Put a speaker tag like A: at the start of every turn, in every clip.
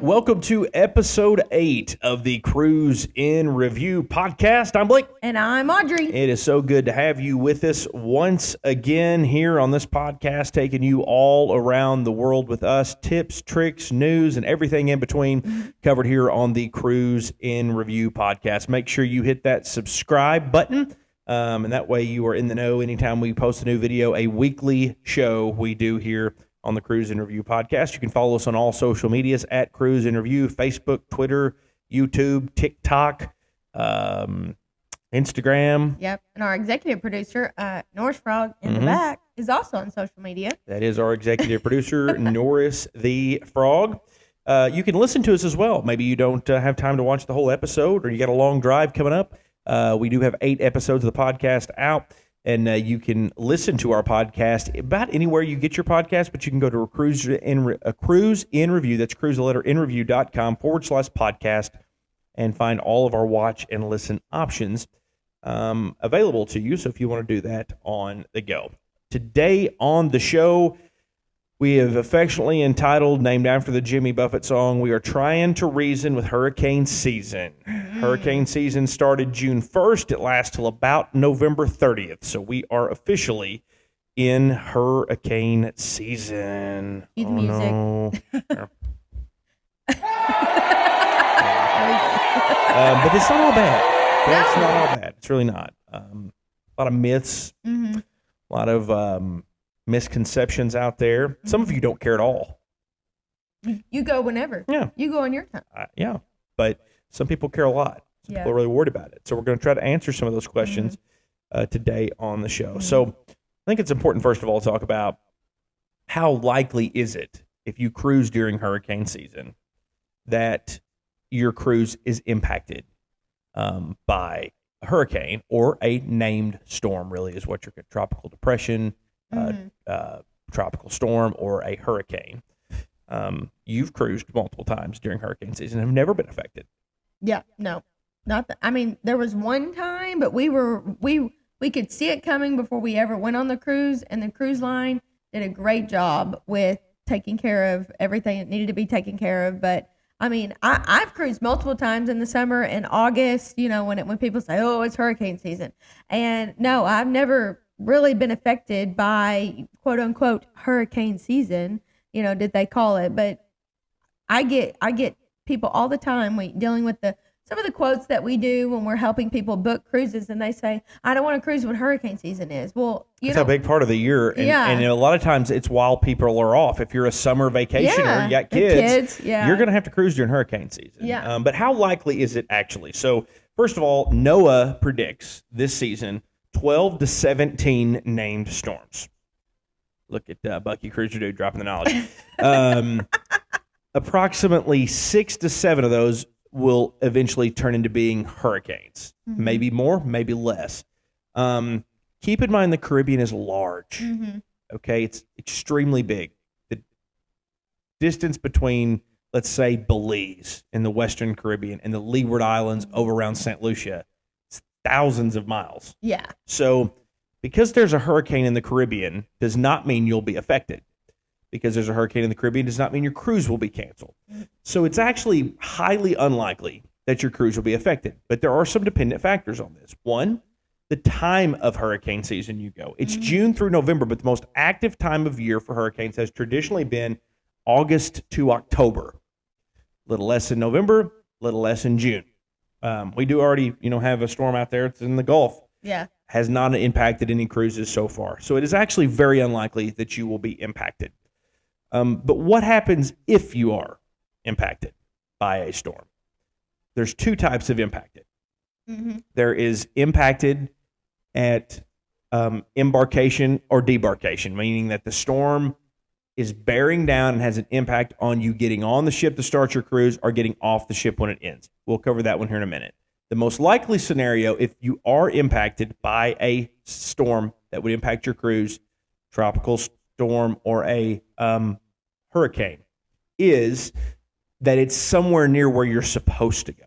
A: Welcome to episode 8 of the Cruise in Review podcast. I'm Blake.
B: And I'm Audrey.
A: It is so good to have you with us once again here on this podcast, taking you all around the world with us. Tips, tricks, news, and everything in between covered here on the Cruise in Review podcast. Make sure you hit that subscribe button, and that way you are in the know anytime we post a new video, a weekly show we do here on the Cruise in Review podcast. You can follow us on all social medias at Cruise in Review, Facebook, Twitter, YouTube, TikTok, Instagram.
B: Yep. And our executive producer, Norris Frog in the back, is also on social media.
A: That is our executive producer, Norris the Frog. You can listen to us as well. Maybe you don't have time to watch the whole episode, or you got a long drive coming up. We do have 8 episodes of the podcast out. And you can listen to our podcast about anywhere you get your podcast, but you can go to a Cruise in Review. That's cruiseletterInreview.com/podcast and find all of our watch and listen options available to you. So if you want to do that on the go. Today on the show, we have affectionately entitled, named after the Jimmy Buffett song, We Are Trying to Reason with Hurricane Season. Hurricane season started June 1st. It lasts till about November 30th. So we are officially in hurricane season.
B: Cue the music.
A: No. But it's not all bad. It's not all bad. It's really not. A lot of myths, a lot of misconceptions out there. Some of you don't care at all.
B: You go whenever.
A: Yeah.
B: You go on your time.
A: Yeah. But some people care a lot. Some people are really worried about it. So we're going to try to answer some of those questions today on the show. So I think it's important, first of all, to talk about how likely is it, if you cruise during hurricane season, that your cruise is impacted by a hurricane or a named storm, really, is what you're getting. Tropical depression, tropical storm, or a hurricane. You've cruised multiple times during hurricane season and have never been affected.
B: Yeah, no, not that. I mean, there was one time, but we could see it coming before we ever went on the cruise, and the cruise line did a great job with taking care of everything that needed to be taken care of. But I mean, I've cruised multiple times in the summer and August, you know, when people say, oh, it's hurricane season. And no, I've never really been affected by quote unquote hurricane season, you know, did they call it? But I get people all the time dealing with some of the quotes that we do when we're helping people book cruises, and they say, I don't want to cruise when hurricane season is. Well, it's
A: a big part of the year. And a lot of times it's while people are off. If you're a summer vacationer, you got kids, you're going to have to cruise during hurricane season.
B: Yeah.
A: But how likely is it actually? So first of all, NOAA predicts this season 12 to 17 named storms. Look at Bucky Cruiser Dude dropping the knowledge. Approximately 6 to 7 of those will eventually turn into being hurricanes. Maybe more, maybe less. Keep in mind the Caribbean is large. Okay, it's extremely big. The distance between, let's say, Belize in the Western Caribbean and the Leeward Islands over around St. Lucia, it's thousands of miles.
B: Yeah.
A: So because there's a hurricane in the Caribbean does not mean you'll be affected. Because there's a hurricane in the Caribbean does not mean your cruise will be canceled. So it's actually highly unlikely that your cruise will be affected. But there are some dependent factors on this. One, the time of hurricane season you go. It's June through November, but the most active time of year for hurricanes has traditionally been August to October. A little less in November, a little less in June. We do already, have a storm out there. It's in the Gulf.
B: Yeah.
A: Has not impacted any cruises so far. So it is actually very unlikely that you will be impacted. But what happens if you are impacted by a storm? There's 2 types of impacted. There is impacted at embarkation or debarkation, meaning that the storm is bearing down and has an impact on you getting on the ship to start your cruise or getting off the ship when it ends. We'll cover that one here in a minute. The most likely scenario, if you are impacted by a storm that would impact your cruise, tropical storm or a hurricane, is that it's somewhere near where you're supposed to go.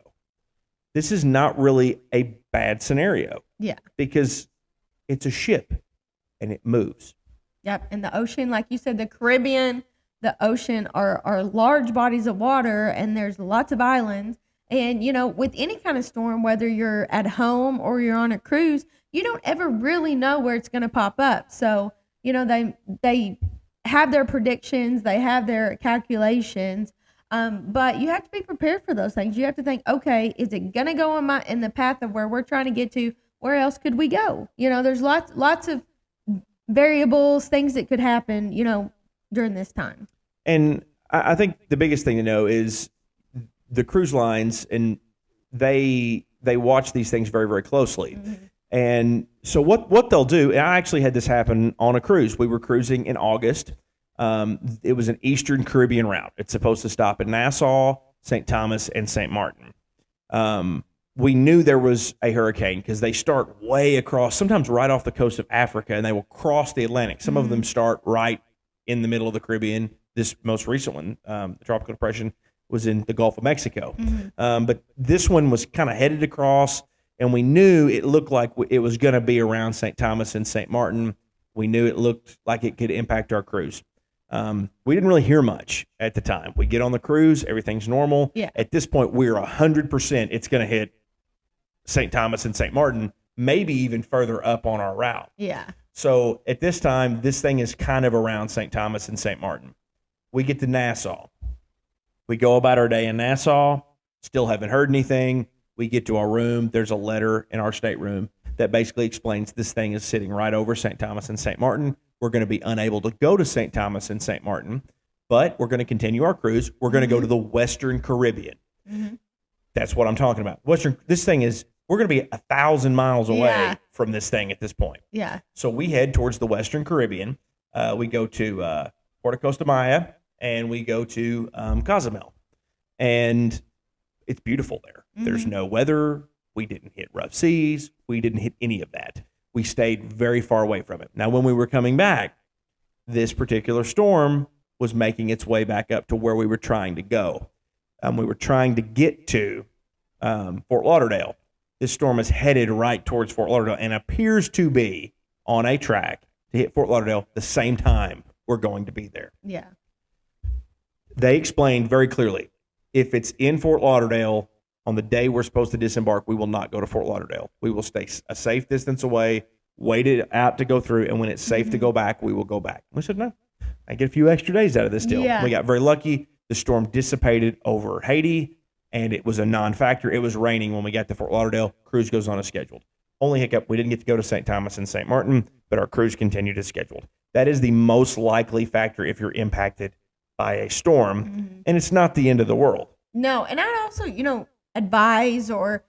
A: This is not really a bad scenario.
B: Yeah.
A: Because it's a ship and it moves.
B: Yep. In the ocean, like you said, the Caribbean, the ocean are large bodies of water, and there's lots of islands. And, with any kind of storm, whether you're at home or you're on a cruise, you don't ever really know where it's going to pop up. So, they have their predictions, they have their calculations, but you have to be prepared for those things. You have to think, okay, is it going to go in the path of where we're trying to get to? Where else could we go? There's lots of variables, things that could happen, during this time.
A: And I think the biggest thing to know is the cruise lines, and they watch these things very, very closely. Mm-hmm. And so what they'll do, and I actually had this happen on a cruise. We were cruising in August. It was an Eastern Caribbean route. It's supposed to stop in Nassau, St. Thomas, and St. Martin. We knew there was a hurricane because they start way across, sometimes right off the coast of Africa, and they will cross the Atlantic. Some of them start right in the middle of the Caribbean. This most recent one, the tropical depression, was in the Gulf of Mexico. But this one was kind of headed across, and we knew it looked like it was going to be around St. Thomas and St. Martin. We knew it looked like it could impact our cruise. We didn't really hear much at the time. We get on the cruise, everything's normal.
B: Yeah.
A: At this point, we're 100% it's going to hit St. Thomas and St. Martin, maybe even further up on our route.
B: Yeah.
A: So at this time, this thing is kind of around St. Thomas and St. Martin. We get to Nassau. We go about our day in Nassau, still haven't heard anything. We get to our room. There's a letter in our stateroom that basically explains this thing is sitting right over St. Thomas and St. Martin. We're going to be unable to go to St. Thomas and St. Martin, but we're going to continue our cruise. We're going to go to the Western Caribbean. Mm-hmm. That's what I'm talking about. This thing is, we're going to be 1,000 miles away from this thing at this point.
B: Yeah.
A: So we head towards the Western Caribbean. We go to Puerto Costa Maya, and we go to Cozumel. And it's beautiful there. Mm-hmm. There's no weather. We didn't hit rough seas. We didn't hit any of that. We stayed very far away from it. Now, when we were coming back, this particular storm was making its way back up to where we were trying to go. We were trying to get to Fort Lauderdale. This storm is headed right towards Fort Lauderdale and appears to be on a track to hit Fort Lauderdale the same time we're going to be there.
B: Yeah.
A: They explained very clearly, if it's in Fort Lauderdale on the day we're supposed to disembark, we will not go to Fort Lauderdale. We will stay a safe distance away, wait it out to go through, and when it's safe to go back, we will go back. We said, no, I get a few extra days out of this deal.
B: Yeah.
A: We got very lucky. The storm dissipated over Haiti, and it was a non-factor. It was raining when we got to Fort Lauderdale. Cruise goes on as scheduled. Only hiccup, we didn't get to go to St. Thomas and St. Martin, but our cruise continued as scheduled. That is the most likely factor if you're impacted by a storm, and it's not the end of the world.
B: No, and I'd also, advise or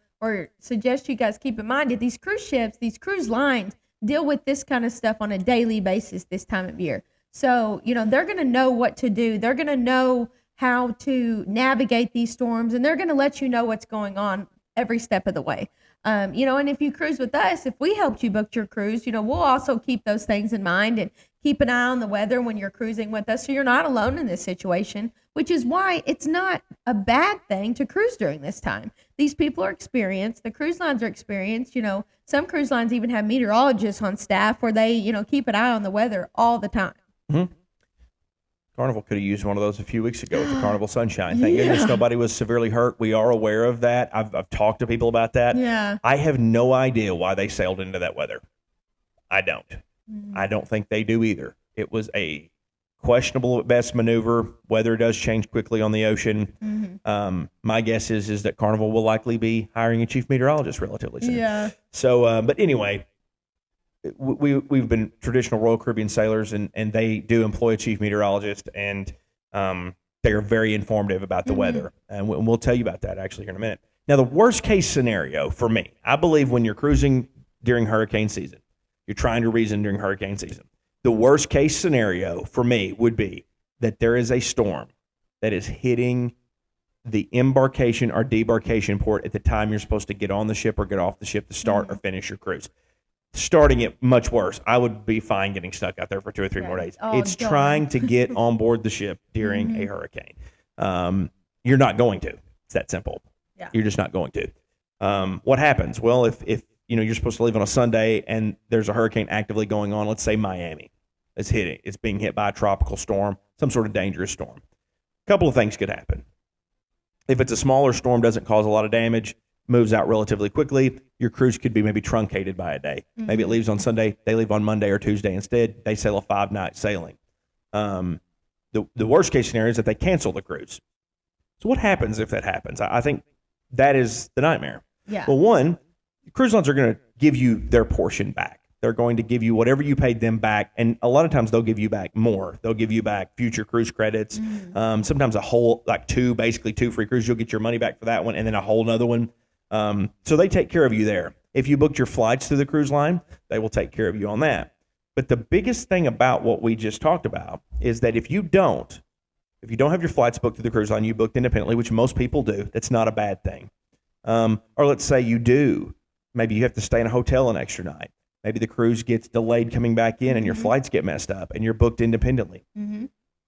B: suggest you guys keep in mind that these cruise ships, these cruise lines deal with this kind of stuff on a daily basis this time of year. So, they're going to know what to do. They're going to know how to navigate these storms, and they're going to let you know what's going on every step of the way. And if you cruise with us, if we helped you book your cruise, we'll also keep those things in mind and keep an eye on the weather when you're cruising with us, so you're not alone in this situation, which is why it's not a bad thing to cruise during this time. These people are experienced. The cruise lines are experienced. Some cruise lines even have meteorologists on staff where they, keep an eye on the weather all the time.
A: Mm-hmm. Carnival could have used one of those a few weeks ago with the Carnival Sunshine. Thank goodness nobody was severely hurt. We are aware of that. I've talked to people about that.
B: Yeah.
A: I have no idea why they sailed into that weather. I don't. I don't think they do either. It was a questionable at best maneuver. Weather does change quickly on the ocean. My guess is that Carnival will likely be hiring a chief meteorologist relatively soon.
B: Yeah.
A: So, but anyway, we've been traditional Royal Caribbean sailors, and they do employ a chief meteorologist, and they are very informative about the weather. And we'll tell you about that actually here in a minute. Now, the worst case scenario for me, I believe when you're cruising during hurricane season, you're trying to reason during hurricane season. The worst case scenario for me would be that there is a storm that is hitting the embarkation or debarkation port at the time you're supposed to get on the ship or get off the ship to start or finish your cruise. Starting it much worse. I would be fine getting stuck out there for 2 or 3 more days. It's trying to get on board the ship during a hurricane. You're not going to. It's that simple.
B: Yeah.
A: You're just not going to. What happens? Well, if you're supposed to leave on a Sunday and there's a hurricane actively going on, let's say Miami is hitting. It's being hit by a tropical storm. some sort of dangerous storm. A couple of things could happen. If it's a smaller storm, doesn't cause a lot of damage, moves out relatively quickly, your cruise could be maybe truncated by a day. Maybe it leaves on Sunday, they leave on Monday or Tuesday instead. They sail a 5-night sailing. The worst case scenario is that they cancel the cruise. So what happens if that happens? I think that is the nightmare.
B: Yeah.
A: Well, one, cruise lines are going to give you their portion back. They're going to give you whatever you paid them back, and a lot of times they'll give you back more. They'll give you back future cruise credits. Sometimes a whole, like basically two free cruises. You'll get your money back for that one, and then a whole nother one. So they take care of you there. If you booked your flights through the cruise line, they will take care of you on that. But the biggest thing about what we just talked about is that if you don't have your flights booked through the cruise line, you booked independently, which most people do. That's not a bad thing. Or let's say you do. Maybe you have to stay in a hotel an extra night. Maybe the cruise gets delayed coming back in and your flights get messed up and you're booked independently.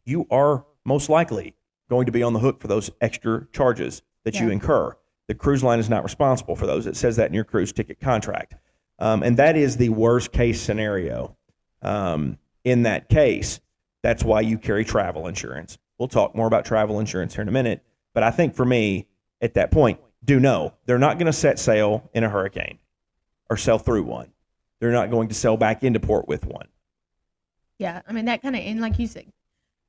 A: You are most likely going to be on the hook for those extra charges that you incur. The cruise line is not responsible for those. It says that in your cruise ticket contract. And that is the worst case scenario. In that case, that's why you carry travel insurance. We'll talk more about travel insurance here in a minute. But I think for me, at that point, do know they're not going to set sail in a hurricane or sail through one. They're not going to sail back into port with one.
B: Yeah, I mean, that kind of, and like you said,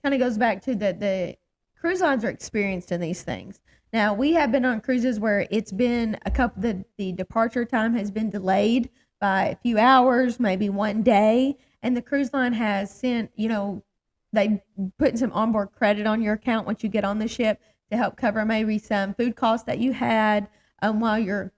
B: kind of goes back to the cruise lines are experienced in these things. Now, we have been on cruises where it's been the departure time has been delayed by a few hours, maybe one day, and the cruise line has sent, they put some onboard credit on your account once you get on the ship to help cover maybe some food costs that you had while you're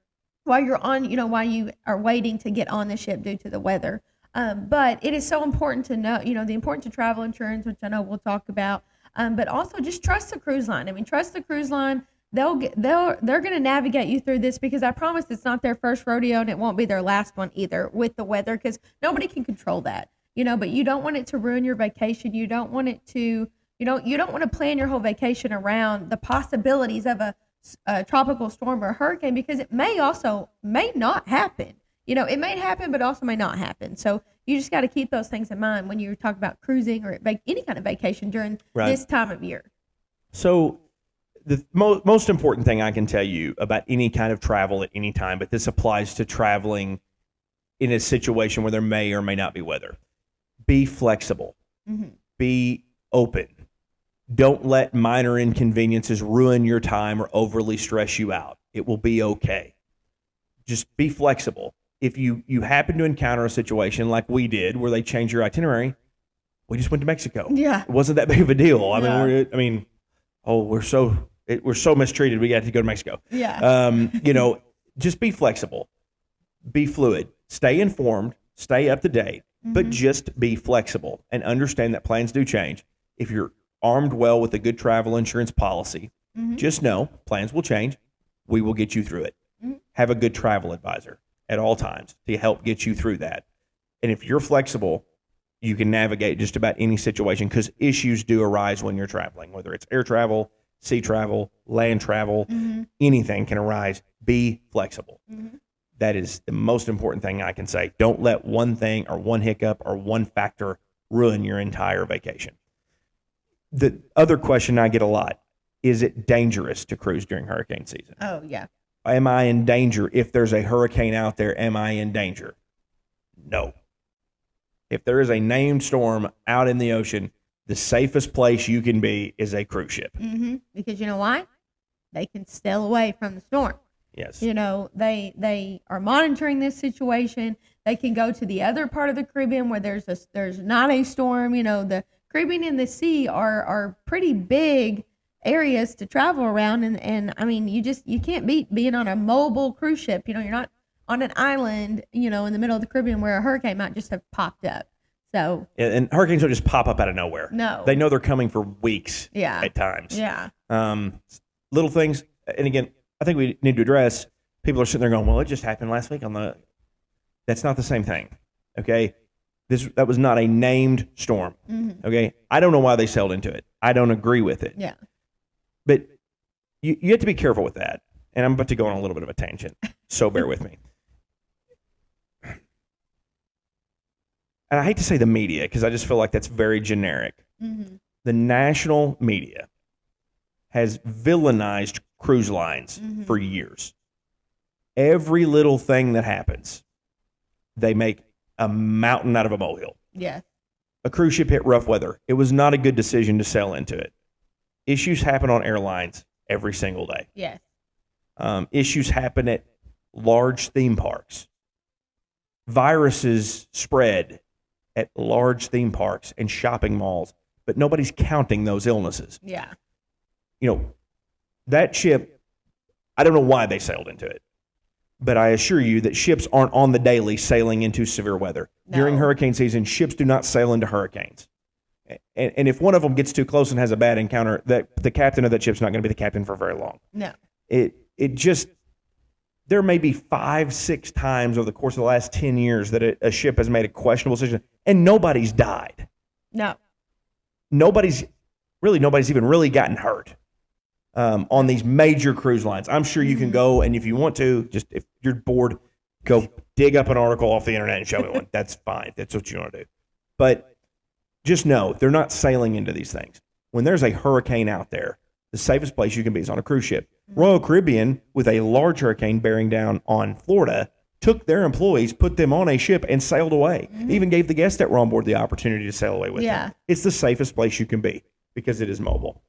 B: on, while you are waiting to get on the ship due to the weather. But it is so important to know, the importance of travel insurance, which I know we'll talk about. But also just trust the cruise line. I mean, trust the cruise line. They're going to navigate you through this, because I promise it's not their first rodeo and it won't be their last one either with the weather, because nobody can control that, but you don't want it to ruin your vacation. You don't want it to, you don't want to plan your whole vacation around the possibilities of a tropical storm or a hurricane, because it may not happen. It may happen, but also may not happen. So you just got to keep those things in mind when you talk about cruising or any kind of vacation during this time of year.
A: So the most important thing I can tell you about any kind of travel at any time, but this applies to traveling in a situation where there may or may not be weather. Be flexible. Be open. Don't let minor inconveniences ruin your time or overly stress you out. It will be okay. Just be flexible. If you happen to encounter a situation like we did where they changed your itinerary, we just went to Mexico. Yeah. It wasn't that big of a deal. We're so mistreated we got to go to Mexico. Yeah. Just be flexible. Be fluid. Stay informed. Stay up to date. But just be flexible and understand that plans do change. If you're armed well with a good travel insurance policy, just know plans will change. We will get you through it. Have a good travel advisor at all times to help get you through that. And if you're flexible, you can navigate just about any situation, because issues do arise when you're traveling, whether it's air travel, sea travel, land travel, anything can arise. Be flexible. That is the most important thing I can say. Don't let one thing or one hiccup or one factor ruin your entire vacation. The other question I get a lot, is it dangerous to cruise during hurricane season?
B: Oh, yeah.
A: Am I in danger? If there's a hurricane out there, am I in danger? No. If there is a named storm out in the ocean, the safest place you can be is a cruise ship.
B: Because you know why? They can sail away from the storm.
A: Yes.
B: They are monitoring this situation. They can go to the other part of the Caribbean where there's not a storm. The Caribbean and the sea are pretty big areas to travel around, and I mean, you can't beat being on a mobile cruise ship. You're not on an island, in the middle of the Caribbean where a hurricane might just have popped up. So
A: and hurricanes don't just pop up out of nowhere.
B: No,
A: they know they're coming for weeks. Yeah. At times.
B: Yeah.
A: Little things, and again, I think we need to address. People are sitting there going, "Well, it just happened last week That's not the same thing." Okay. That was not a named storm. Okay. I don't know why they sailed into it. I don't agree with it. Yeah. But you have to be careful with that. And I'm about to go on a little bit of a tangent, so bear with me. And I hate to say the media, because I just feel like that's very generic. the national media has villainized cruise lines for years. Every little thing that happens, they make a mountain out of a molehill.
B: Yeah.
A: A cruise ship hit rough weather. It was not a good decision to sail into it. Issues happen on airlines every single day.
B: Yes.
A: Issues happen at large theme parks. Viruses spread at large theme parks and shopping malls, but nobody's counting those illnesses.
B: Yeah.
A: You know, that ship, I don't know why they sailed into it, but I assure you that ships aren't on the daily sailing into severe weather.
B: No.
A: During hurricane season, ships do not sail into hurricanes. And if one of them gets too close and has a bad encounter, the captain of that ship's not going to be the captain for very long.
B: No.
A: It just, there may be 5-6 times over the course of the last 10 years that a ship has made a questionable decision, and nobody's died.
B: No.
A: Nobody's even really gotten hurt on these major cruise lines. I'm sure you can go, and if you want to, just if you're bored, go dig up an article off the internet and show me one. That's fine. That's what you want to do. But just know, they're not sailing into these things. When there's a hurricane out there, the safest place you can be is on a cruise ship. Royal Caribbean, with a large hurricane bearing down on Florida, took their employees, put them on a ship, and sailed away. Even gave the guests that were on board the opportunity to sail away with them. It's the safest place you can be because it is mobile.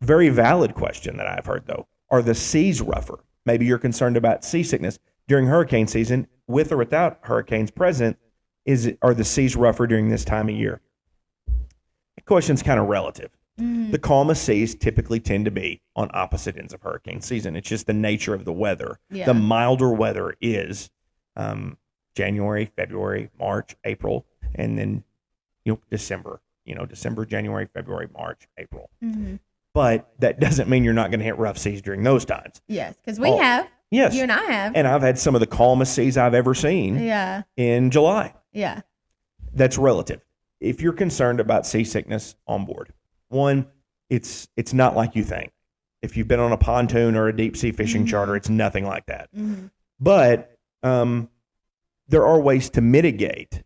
A: Very valid question that I've heard, though. Are the seas rougher? Maybe you're concerned about seasickness. During hurricane season, with or without hurricanes present, are the seas rougher during this time of year? The question's kind of relative. The calmest seas typically tend to be on opposite ends of hurricane season. It's just the nature of the weather.
B: Yeah.
A: The milder weather is January, February, March, April, and then December. December, January, February, March, April. But that doesn't mean you're not going to hit rough seas during those times.
B: Yes, because we have.
A: Yes.
B: You and I have.
A: And I've had some of the calmest seas I've ever seen in July.
B: Yeah.
A: That's relative. If you're concerned about seasickness on board, one, it's not like you think. If you've been on a pontoon or a deep sea fishing charter, it's nothing like that. But there are ways to mitigate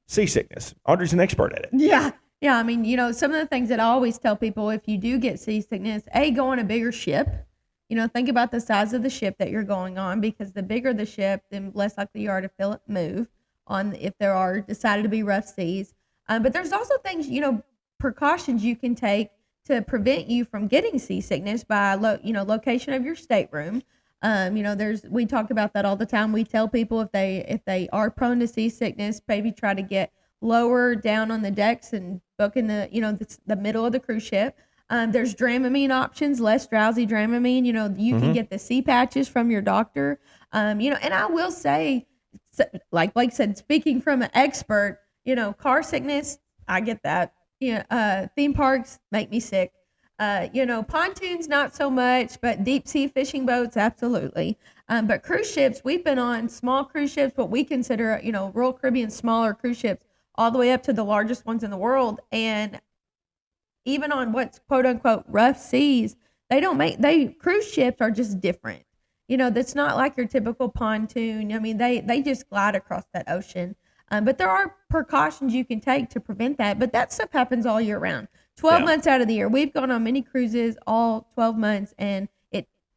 A: seasickness. Audrey's an expert at it.
B: Yeah. Yeah. I mean, some of the things that I always tell people, if you do get seasickness, go on a bigger ship. Think about the size of the ship that you're going on, because the bigger the ship, the less likely you are to feel it move if there are decided to be rough seas. But there's also things, precautions you can take to prevent you from getting seasickness by location of your stateroom. We talk about that all the time. We tell people if they are prone to seasickness, maybe try to get lower down on the decks and book in the middle of the cruise ship. There's Dramamine options, less drowsy Dramamine. You can get the sea patches from your doctor. And I will say, like Blake said, speaking from an expert, car sickness, I get that. Theme parks make me sick. Pontoons, not so much, but deep sea fishing boats, absolutely. But cruise ships, we've been on small cruise ships, what we consider, Royal Caribbean smaller cruise ships, all the way up to the largest ones in the world. And even on what's quote unquote rough seas, cruise ships are just different. That's not like your typical pontoon. I mean, they just glide across that ocean. But there are precautions you can take to prevent that. But that stuff happens all year round. 12 months out of the year. We've gone on many cruises all 12 months, and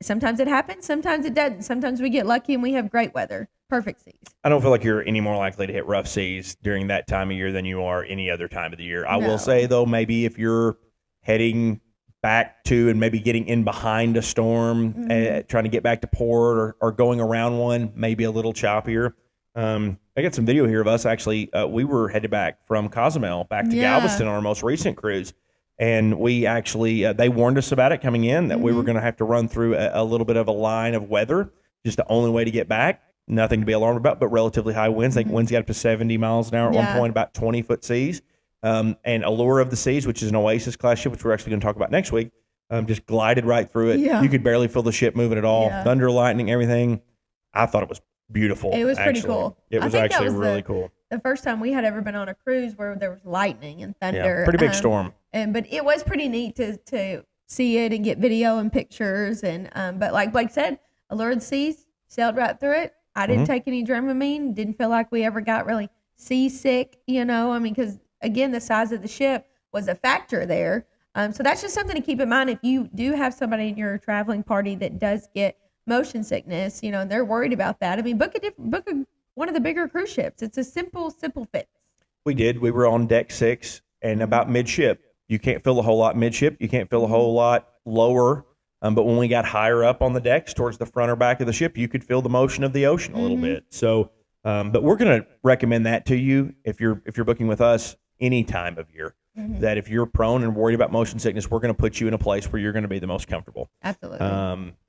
B: sometimes it happens, sometimes it doesn't. Sometimes we get lucky and we have great weather. Perfect seas.
A: I don't feel like you're any more likely to hit rough seas during that time of year than you are any other time of the year. I will say, though, maybe if you're heading back to and maybe getting in behind a storm, trying to get back to port or going around one, maybe a little choppier. I got some video here of us actually. We were headed back from Cozumel back to Galveston on our most recent cruise. And we actually, they warned us about it coming in that we were going to have to run through a little bit of a line of weather, just the only way to get back. Nothing to be alarmed about, but relatively high winds. I think winds got up to 70 miles an hour at one point, about 20-foot seas. And Allure of the Seas, which is an Oasis class ship, which we're actually going to talk about next week, just glided right through it. You could barely feel the ship moving at all. Thunder, lightning, everything. I thought it was beautiful.
B: It was pretty cool.
A: It was actually really cool.
B: The first time we had ever been on a cruise where there was lightning and thunder.
A: Yeah, pretty big storm.
B: But it was pretty neat to see it and get video and pictures. But like Blake said, Allure of the Seas, sailed right through it. I didn't take any Dramamine. Didn't feel like we ever got really seasick, because, again, the size of the ship, was a factor there. So that's just something to keep in mind if you do have somebody in your traveling party that does get motion sickness, and they're worried about that. I mean, book one of the bigger cruise ships. It's a simple fix.
A: We did. We were on deck 6 and about midship. You can't feel a whole lot midship. You can't feel a whole lot lower. But when we got higher up on the decks towards the front or back of the ship, you could feel the motion of the ocean a little bit. So, but we're going to recommend that to you if you're booking with us any time of year. That if you're prone and worried about motion sickness, we're going to put you in a place where you're going to be the most comfortable.
B: Absolutely.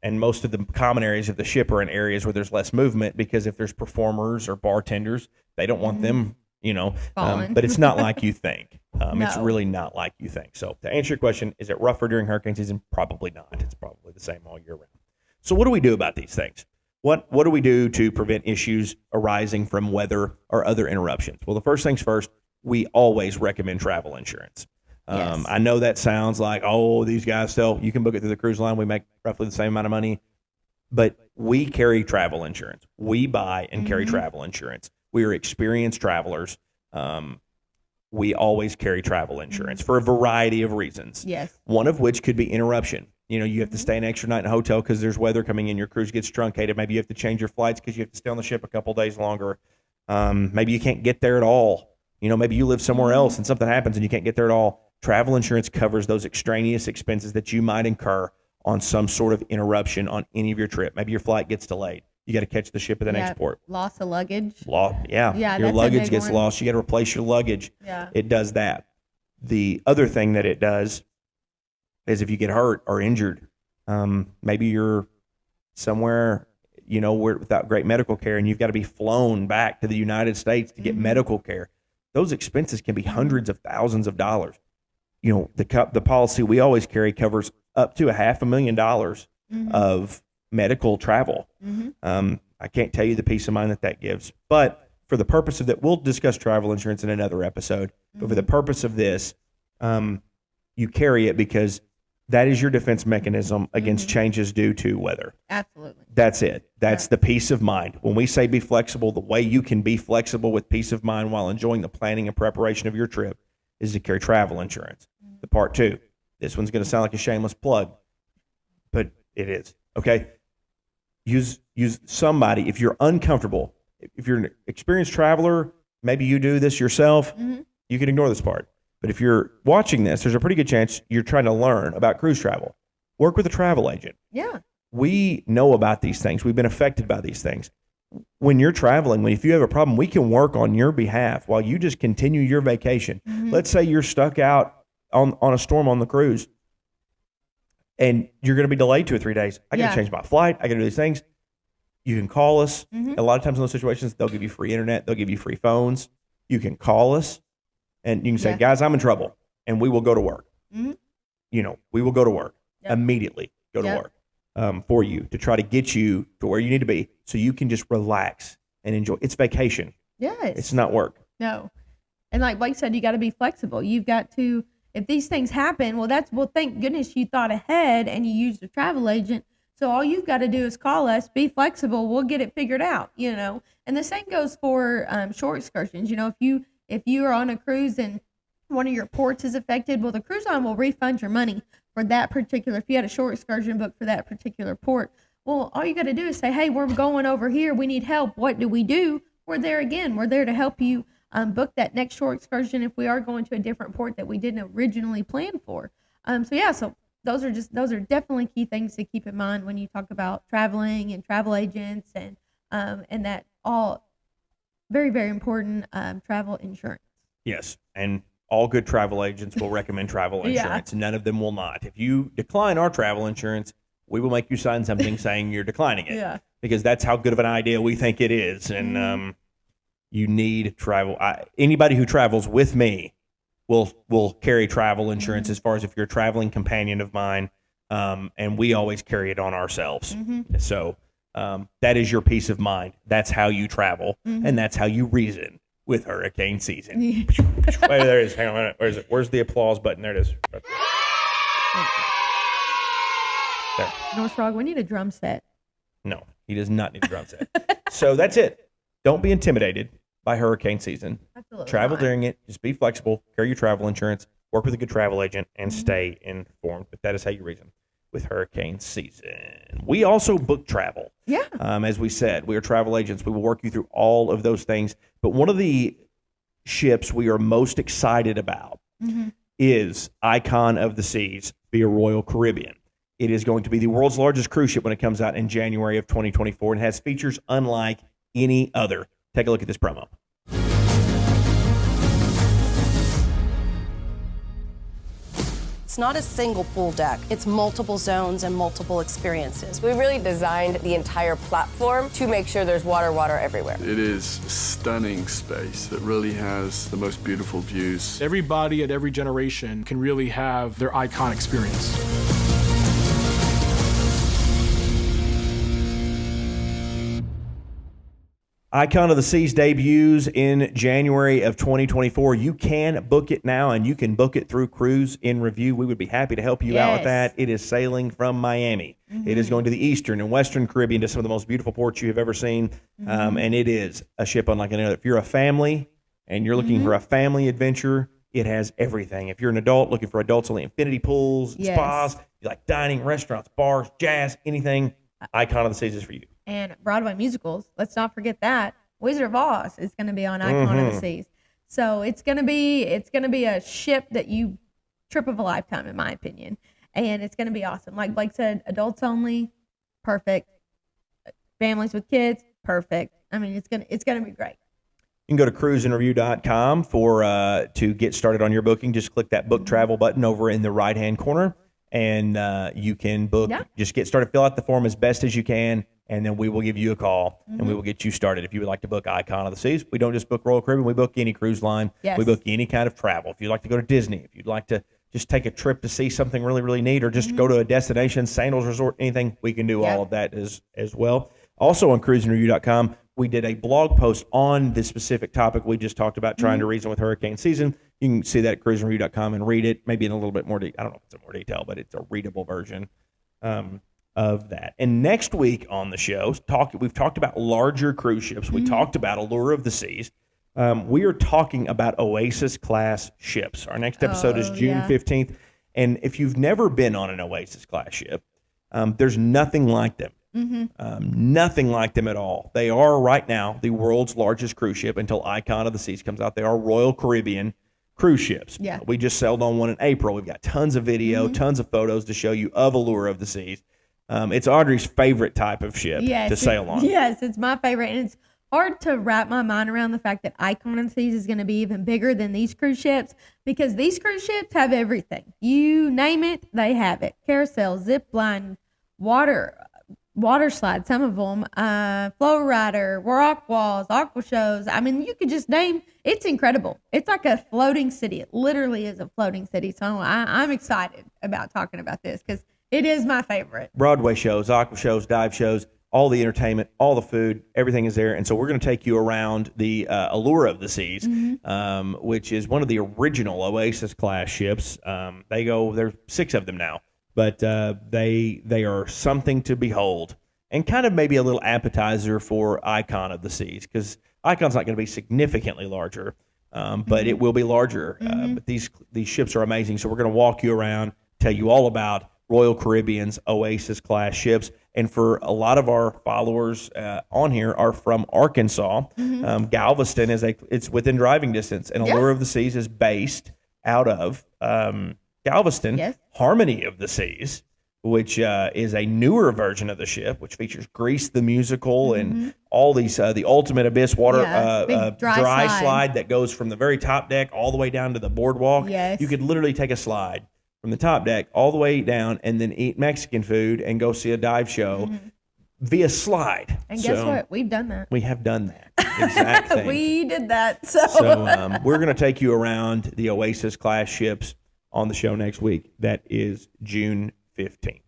A: And most of the common areas of the ship are in areas where there's less movement, because if there's performers or bartenders, they don't want them, but it's not like you think. It's really not like you think. So to answer your question, is it rougher during hurricane season? Probably not. It's probably the same all year round. So what do we do about these things? What do we do to prevent issues arising from weather or other interruptions? Well, the first things first, we always recommend travel insurance.
B: Yes.
A: I know that sounds like, these guys you can book it through the cruise line. We make roughly the same amount of money, but we carry travel insurance. We buy and carry travel insurance. We are experienced travelers. We always carry travel insurance for a variety of reasons.
B: Yes.
A: One of which could be interruption. You have to stay an extra night in a hotel because there's weather coming in. Your cruise gets truncated. Maybe you have to change your flights because you have to stay on the ship a couple days longer. Maybe you can't get there at all. Maybe you live somewhere else and something happens and you can't get there at all. Travel insurance covers those extraneous expenses that you might incur on some sort of interruption on any of your trip. Maybe your flight gets delayed. You got to catch the ship at the next port.
B: Loss of luggage.
A: Your luggage gets lost. You got to replace your luggage.
B: Yeah.
A: It does that. The other thing that it does is if you get hurt or injured, maybe you're somewhere, without great medical care, and you've got to be flown back to the United States to get medical care. Those expenses can be hundreds of thousands of dollars. The policy we always carry covers up to $500,000 of medical travel. I can't tell you the peace of mind that gives, but for the purpose of that, we'll discuss travel insurance in another episode. But for the purpose of this, you carry it because that is your defense mechanism against changes due to weather.
B: Absolutely.
A: That's it. That's the peace of mind. When we say be flexible, the way you can be flexible with peace of mind while enjoying the planning and preparation of your trip is to carry travel insurance. The part 2, this one's going to sound like a shameless plug, but it is. Okay. Use somebody. If you're uncomfortable, if you're an experienced traveler, maybe you do this yourself, you can ignore this part. But if you're watching this, there's a pretty good chance you're trying to learn about cruise travel. Work with a travel agent.
B: Yeah.
A: We know about these things. We've been affected by these things. When you're traveling, if you have a problem, we can work on your behalf while you just continue your vacation. Let's say you're stuck out on a storm on the cruise and you're going to be delayed 2 or 3 days. I got to change my flight. I got to do these things. You can call us. A lot of times in those situations, they'll give you free internet. They'll give you free phones. You can call us and you can say, guys, I'm in trouble. And we will go to work. We will go to work immediately, go to work for you to try to get you to where you need to be so you can just relax and enjoy. It's vacation.
B: Yes.
A: It's not work.
B: No. And like Blake said, you got to be flexible. You've got to, if these things happen, well, thank goodness you thought ahead and you used a travel agent. So all you've got to do is call us, be flexible. We'll get it figured out, And the same goes for shore excursions. If you are on a cruise and one of your ports is affected, well, the cruise line will refund your money for that particular, if you had a shore excursion booked for that particular port. Well, all you got to do is say, hey, we're going over here. We need help. What do we do? We're there again. We're there to help you book that next shore excursion if we are going to a different port that we didn't originally plan for. So those are definitely key things to keep in mind when you talk about traveling and travel agents and that all very, very important travel insurance.
A: Yes, and all good travel agents will recommend travel insurance. None of them will not. If you decline our travel insurance, we will make you sign something saying you're declining it. Because that's how good of an idea we think it is. And you need travel. Anybody who travels with me will carry travel insurance as far as if you're a traveling companion of mine. And we always carry it on ourselves. So that is your peace of mind. That's how you travel. And that's how you reason with hurricane season. Wait, there it is. Hang on a minute. Where is it? Where's the applause button? There it is. Right there.
B: North Frog, we need a drum set.
A: No, he does not need a drum set. So that's it. Don't be intimidated by hurricane season.
B: Absolutely
A: Travel
B: not.
A: during it. Just be flexible. Carry your travel insurance. work with a good travel agent, and stay informed. But that is how you reason with hurricane season. We also book travel.
B: Yeah.
A: As we said, we are travel agents. We will work you through all of those things. But one of the ships we are most excited about is Icon of the Seas via Royal Caribbean. It is going to be the world's largest cruise ship when it comes out in January of 2024 and has features unlike any other. Take a look at this promo.
C: It's not a single pool deck. It's multiple zones and multiple experiences.
D: We really designed the entire platform to make sure there's water everywhere.
E: It is stunning space that really has the most beautiful views.
F: Everybody at every generation can really have their Icon experience.
A: Icon of the Seas debuts in January of 2024. You can book it now, and you can book it through CruiseNReview. We would be happy to help you out with that. It is sailing from Miami. It is going to the Eastern and Western Caribbean to some of the most beautiful ports you have ever seen, and it is a ship unlike any other. If you're a family and you're looking for a family adventure, it has everything. If you're an adult looking for adults-only infinity pools, spas, you like dining, restaurants, bars, jazz, anything, Icon of the Seas is for you.
B: And Broadway musicals, let's not forget that. Wizard of Oz is going to be on Icon of the Seas. So it's going to be a ship that you trip of a lifetime, in my opinion. And it's going to be awesome. Like Blake said, adults only, perfect. Families with kids, perfect. I mean, it's gonna be great.
A: You can go to CruiseNReview.com to get started on your booking. Just click that book travel button over in the right-hand corner, and you can book.
B: Yeah.
A: Just get started. Fill out the form as best as you can, and then we will give you a call, and we will get you started. If you would like to book Icon of the Seas, we don't just book Royal Caribbean. We book any cruise line.
B: Yes.
A: We book any kind of travel. If you'd like to go to Disney, if you'd like to just take a trip to see something really, really neat, or just go to a destination, Sandals Resort, anything, we can do all of that as well. Also on CruiseNReview.com, we did a blog post on this specific topic we just talked about, trying to reason with hurricane season. You can see that at CruiseNReview.com and read it, maybe in a little bit more I don't know if it's in more detail, but it's a readable version of that. And next week on the show, we've talked about larger cruise ships. We talked about Allure of the Seas. We are talking about Oasis-class ships. Our next episode is June 15th. And if you've never been on an Oasis-class ship, there's nothing like them. Nothing like them at all. They are right now the world's largest cruise ship until Icon of the Seas comes out. They are Royal Caribbean cruise ships. Yeah. We just sailed on one in April. We've got tons of video, tons of photos to show you of Allure of the Seas. It's Audrey's favorite type of ship to sail on.
B: Yes, it's my favorite. And it's hard to wrap my mind around the fact that Icon of the Seas is going to be even bigger than these cruise ships, because these cruise ships have everything. You name it, they have it. Carousel, zip line, water slide, some of them, flow rider, rock walls, aqua shows. I mean, you could just name. It's incredible. It's like a floating city. It literally is a floating city. So I'm excited about talking about this because it is my favorite.
A: Broadway shows, aqua shows, dive shows, all the entertainment, all the food, everything is there. And so we're going to take you around the Allure of the Seas, which is one of the original Oasis-class ships. There's 6 of them now. But they are something to behold, and kind of maybe a little appetizer for Icon of the Seas, because Icon's not going to be significantly larger, but it will be larger. But these ships are amazing, so we're going to walk you around, tell you all about Royal Caribbean's Oasis-class ships. And for a lot of our followers on here are from Arkansas. Galveston it's within driving distance, and Allure of the Seas is based out of Galveston. Harmony of the Seas, which is a newer version of the ship, which features Grease the musical and all these the Ultimate Abyss water dry slide that goes from the very top deck all the way down to the boardwalk. You could literally take a slide from the top deck all the way down and then eat Mexican food and go see a dive show via slide.
B: And guess what? We've done that.
A: We have done that. Exact thing.
B: We did that. So
A: we're going to take you around the Oasis-class ships on the show next week. That is June 15th.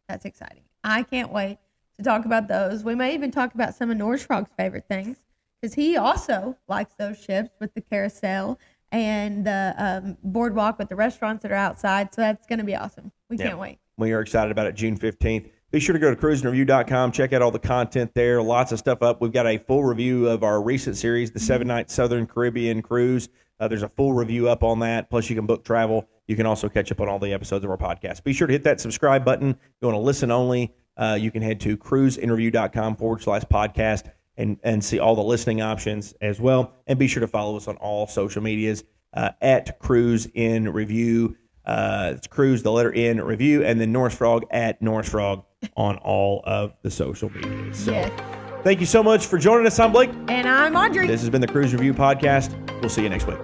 B: That's exciting. I can't wait to talk about those. We may even talk about some of Nordstrog's favorite things, because he also likes those ships with the carousel and the boardwalk with the restaurants that are outside. So that's going to be awesome. We can't wait.
A: We are excited about it. June 15th. Be sure to go to CruiseNReview.com. Check out all the content there. Lots of stuff up. We've got a full review of our recent series, the 7-night Southern Caribbean cruise. There's a full review up on that. Plus, you can book travel. You can also catch up on all the episodes of our podcast. Be sure to hit that subscribe button. If you want to listen only, you can head to cruiseinterview.com/podcast and see all the listening options as well. And be sure to follow us on all social medias at CruiseNReview. It's Cruise, the letter N, Review, and then Norris Frog at Norris Frog on all of the social medias. So
B: Yes.
A: thank you so much for joining us. I'm Blake.
B: And I'm Audrey.
A: This has been the Cruise Review Podcast. We'll see you next week.